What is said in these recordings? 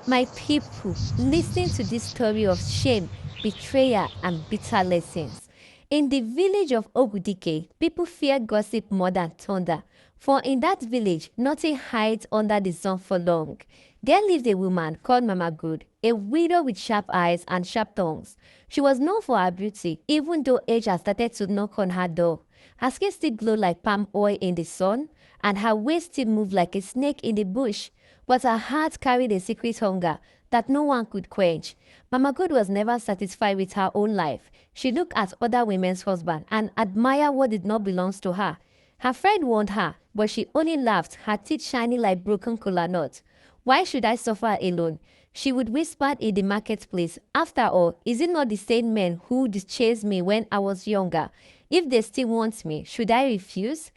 My people, listen to this story of shame, betrayal, and bitter lessons. In the village of Ogwudike, people fear gossip more than thunder. For in that village, nothing hides under the sun for long. There lived a woman called Mama Good, a widow with sharp eyes and sharp tongues. She was known for her beauty, even though age had started to knock on her door. Her skin still glowed like palm oil in the sun, and her waist still moved like a snake in the bush. But her heart carried a secret hunger that no one could quench. Mama Good was never satisfied with her own life. She looked at other women's husbands and admired what did not belong to her. Her friend warned her, but she only laughed, her teeth shining like broken kola nuts. Why should I suffer alone? She would whisper in the marketplace. After all, is it not the same men who chased me when I was younger? If they still want me, should I refuse?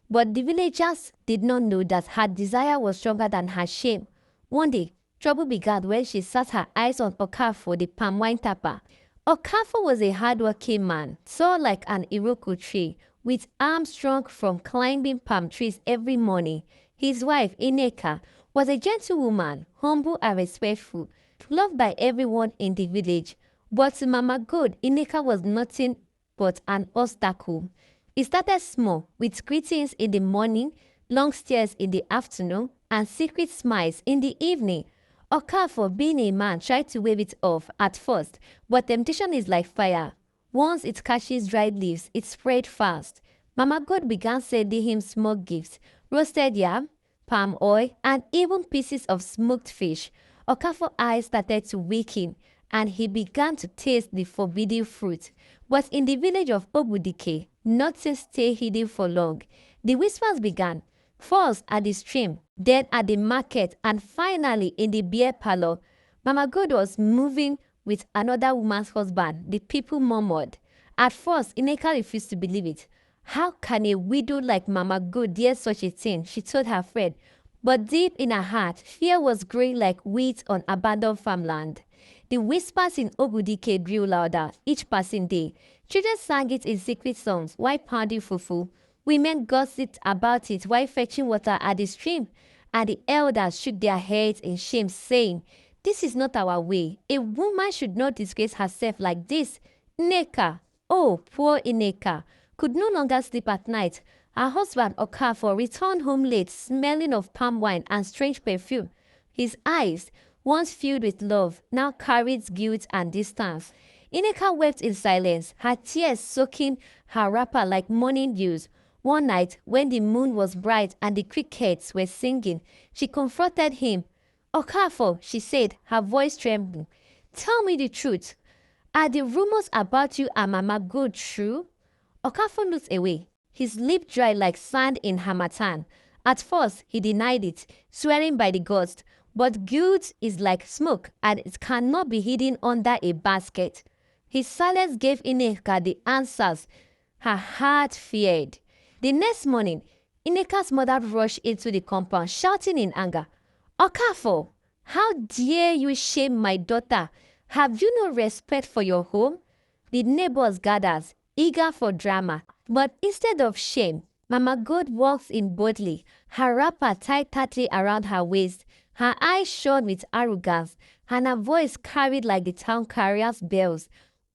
But the villagers did not know that her desire was stronger than her shame. One day, trouble began when she set her eyes on Okafo, the palm wine tapper. Okafo was a hard-working man, tall like an iroko tree, with arms strong from climbing palm trees every morning. His wife, Ineka, was a gentle woman, humble and respectful, loved by everyone in the village. But to Mama Good, Ineka was nothing but an obstacle. It started small, with greetings in the morning, long stares in the afternoon, and secret smiles in the evening. Okafo, being a man, tried to wave it off at first, but temptation is like fire. Once it catches dried leaves, it spread fast. Mama God began sending him small gifts, roasted yam, palm oil, and even pieces of smoked fish. Okafor's eyes started to weaken, and he began to taste the forbidden fruit. But in the village of Ogwudike, nothing stayed hidden for long. The whispers began, first at the stream, then at the market, and finally in the beer parlor. Mama Good was moving with another woman's husband, the people murmured. At first, Ineka refused to believe it. How can a widow like Mama Good dare such a thing, she told her friend. But deep in her heart, fear was growing like weeds on abandoned farmland. The whispers in Ogwudike grew louder each passing day. Children sang it in secret songs while pounding fufu. Women gossiped about it while fetching water at the stream. And the elders shook their heads in shame, saying, "This is not our way. A woman should not disgrace herself like this." Ineka, oh, poor Ineka, could no longer sleep at night. Her husband, Okafor, returned home late, smelling of palm wine and strange perfume. His eyes, once filled with love, now carried guilt and distance. Ineka wept in silence, her tears soaking her wrapper like morning dews. One night, when the moon was bright and the crickets were singing, she confronted him. "Okafor," she said, her voice trembling, "tell me the truth. Are the rumors about you and Mama Good true?" Okafor looked away, his lip dry like sand in harmattan. At first, he denied it, swearing by the gods, but guilt is like smoke and it cannot be hidden under a basket. His silence gave Ineka the answers her heart feared. The next morning, Ineka's mother rushed into the compound, shouting in anger, "Okafor, how dare you shame my daughter? Have you no respect for your home?" The neighbors gathered, eager for drama. But instead of shame, Mama Good walks in boldly, her wrapper tied tightly around her waist. Her eyes shone with arrogance, and her voice carried like the town carrier's bells.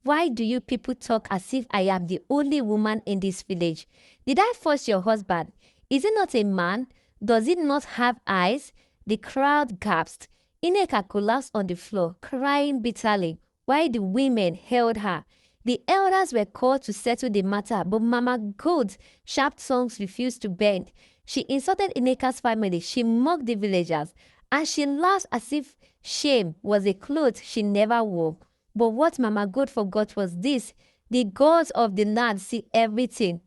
"Why do you people talk as if I am the only woman in this village? Did I force your husband? Is he not a man? Does he not have eyes?" The crowd gasped. Ineka collapsed on the floor, crying bitterly, while the women held her. The elders were called to settle the matter, but Mama Gold's sharp tongues refused to bend. She insulted Ineka's family, she mocked the villagers, and she laughed as if shame was a cloth she never wore. But what Mama Gold forgot was this: the gods of the land see everything.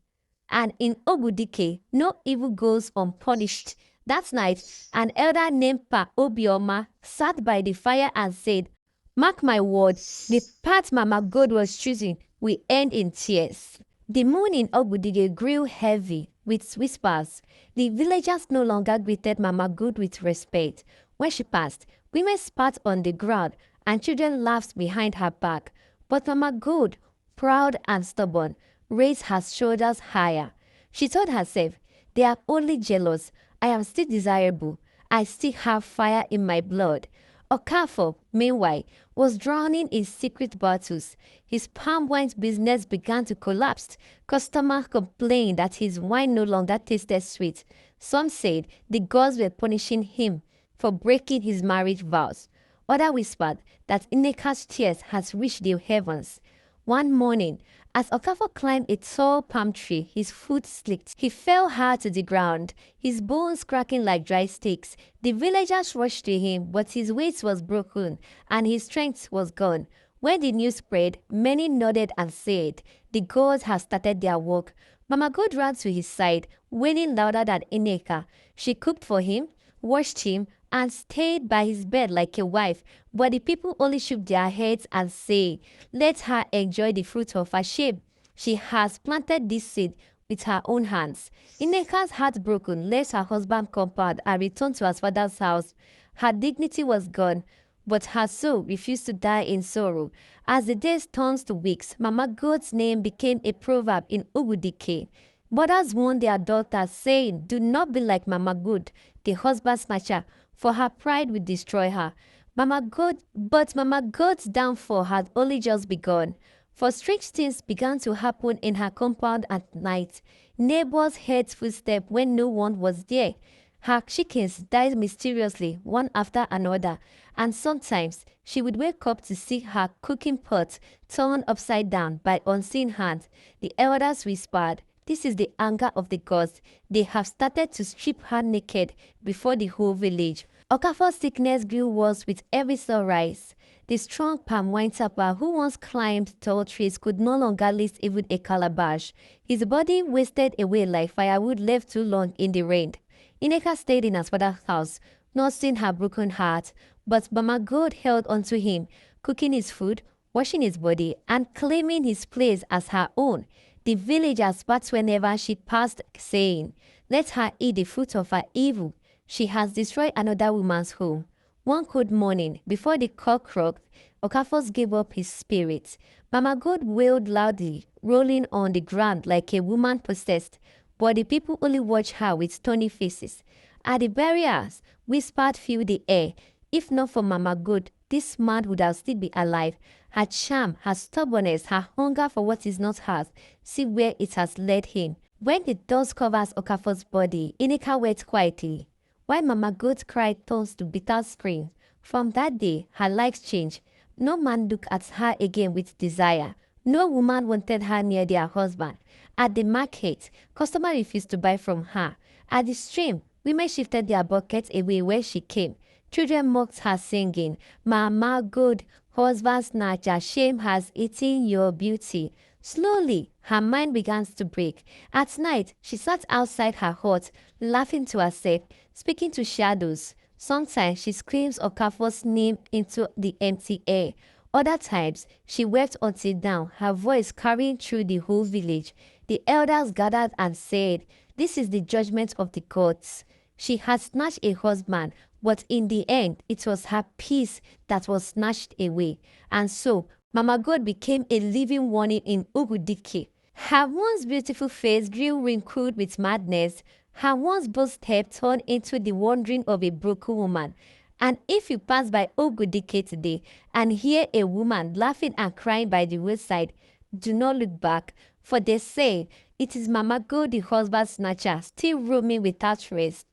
And in Ogwudike, no evil goes unpunished. That night, an elder named Pa Obioma sat by the fire and said, "Mark my words, the path Mama God was choosing will end in tears." The moon in Ogwudike grew heavy with whispers. The villagers no longer greeted Mama Good with respect. When she passed, women spat on the ground and children laughed behind her back. But Mama Good, proud and stubborn, raised her shoulders higher. She told herself, "They are only jealous. I am still desirable. I still have fire in my blood." Okafor, meanwhile, was drowning in secret battles. His palm wine business began to collapse. Customers complained that his wine no longer tasted sweet. Some said the gods were punishing him for breaking his marriage vows. Others whispered that Ineka's tears had reached the heavens. One morning, as Okafor climbed a tall palm tree, his foot slipped. He fell hard to the ground, his bones cracking like dry sticks. The villagers rushed to him, but his weight was broken and his strength was gone. When the news spread, many nodded and said, "The gods have started their work." Mama God ran to his side, wailing louder than Ineka. She cooked for him, washed him, and stayed by his bed like a wife. But the people only shook their heads and said, "Let her enjoy the fruit of her shame. She has planted this seed with her own hands." Ineka's heart broken, left her husband compound and returned to her father's house. Her dignity was gone, but her soul refused to die in sorrow. As the days turned to weeks, Mama Goat's name became a proverb in Ogwudike. Mothers warned their daughters, saying, "Do not be like Mama Good, the husband snatcher, for her pride will destroy her." But Mama Goat's downfall had only just begun. For strange things began to happen in her compound at night. Neighbors heard footsteps when no one was there. Her chickens died mysteriously, one after another, and sometimes she would wake up to see her cooking pot turned upside down by unseen hands. The elders whispered, "This is the anger of the gods. They have started to strip her naked before the whole village." Okafor's sickness grew worse with every sunrise. The strong palm wine tapper who once climbed tall trees could no longer lift even a calabash. His body wasted away like firewood left too long in the rain. Ineka stayed in her father's house, nursing her broken heart, but Mama God held onto him, cooking his food, washing his body, and claiming his place as her own. The villagers spat whenever she passed, saying, "Let her eat the fruit of her evil. She has destroyed another woman's home." One cold morning, before the cock croaked, Okafor gave up his spirit. Mama God wailed loudly, rolling on the ground like a woman possessed, but the people only watched her with stony faces. At the barriers, whispered filled the air. If not for Mama God, this man would have still been alive. Her charm, her stubbornness, her hunger for what is not hers, see where it has led him. When the dust covers Okafor's body, Ineka wept quietly, while Mama God cried tones to bitter screams. From that day, her life changed. No man looked at her again with desire. No woman wanted her near their husband. At the market, customers refused to buy from her. At the stream, women shifted their buckets away where she came. Children mocked her, singing, "Mama God, husband snatcher, shame has eaten your beauty." Slowly, her mind began to break. At night, she sat outside her hut, laughing to herself, speaking to shadows. Sometimes she screams Okafor's name into the empty air. Other times, she wept until down, her voice carrying through the whole village. The elders gathered and said, "This is the judgment of the gods." She had snatched a husband, but in the end, it was her peace that was snatched away. And so, Mama God became a living warning in Ogwudike. Her once beautiful face grew wrinkled with madness. Her once bold step turned into the wandering of a broken woman. And if you pass by Ogwudike today and hear a woman laughing and crying by the roadside, do not look back, for they say it is Mama God, the husband snatcher, still roaming without rest.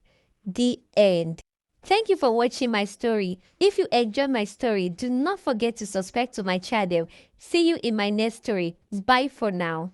The end. Thank you for watching my story. If you enjoyed my story, do not forget to subscribe to my channel. See you in my next story. Bye for now.